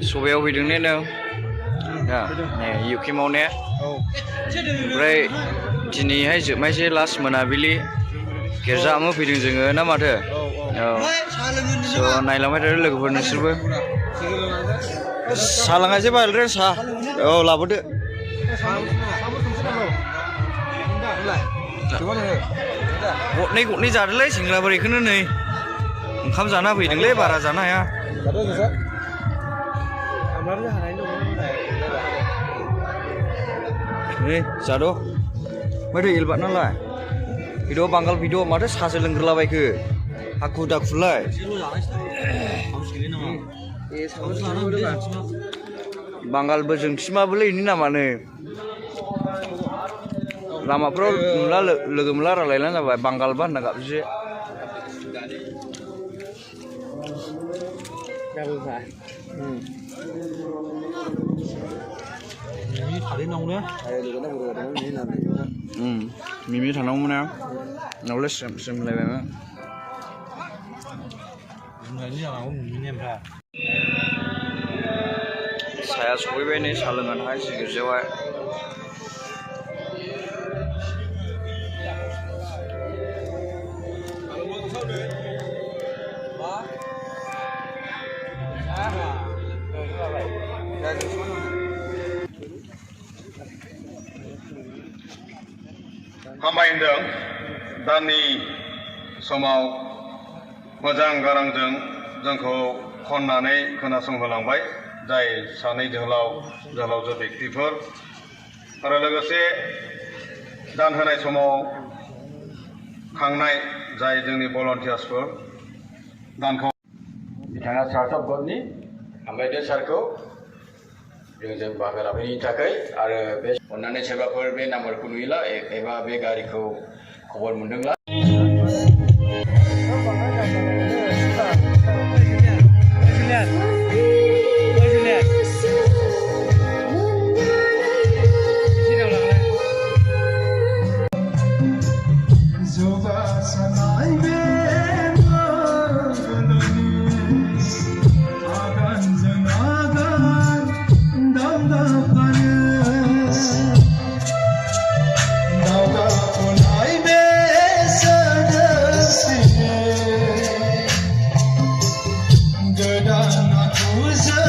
सबायाव फैदों ने नों ने इउके मावनाया ओमफ्राय दिनैहाय जोबनायसै लास्ट मोनाबिलि गिर्जाआवनो फैदों जोङो ना माथो औ स' नायलांबाय थादो लोगोफोर नोंसोरबो साहा लांगासै बायलरे साहा औ लाबोदो गथनै जादोलै सेंग्राफोर बेखौनो नै ओंखाम जाना फैदोंलै बारा जानो हाया नै जाद' माथो एलबाद नालाय भिडिअ बांगाल भिडिअ माथो साहासो लोंग्रोलाबायखो हाखु दाखुलाय बांगालबो जोंथिमाबोलै इनि नामानो लामाफ्राव नुला लोगो मोनला रायलायनानै जाबाय बांगालबा होनना गाबज्रियो मिमि थानांगौमोन ना नावलाय स्रेम स्रेम होनलायबायमोन साया सफैबाय नै साहा लोंनो थाखाय गिर्जायावहाय हामबाय होनदों दाननि समाव मोजां गारांजों जोंखौ खननानै खोनासंहोलांबाय जाय सानै जोहोलावजो व्यक्तिफोर आरो लोगोसे दान होनाय समाव खांनाय जाय जोंनि भलन्टियार्सफोर दानखौ बिथाङा चार्च अफ गडनि हामबायदो सारखौ जों बाहागो लाफैनायनि थाखाय आरो बे अन्नानै सोरबाफोर बे नाम्बारखौ नुयोला एबा बे गारिखौ खबर मोनदोंला Good on,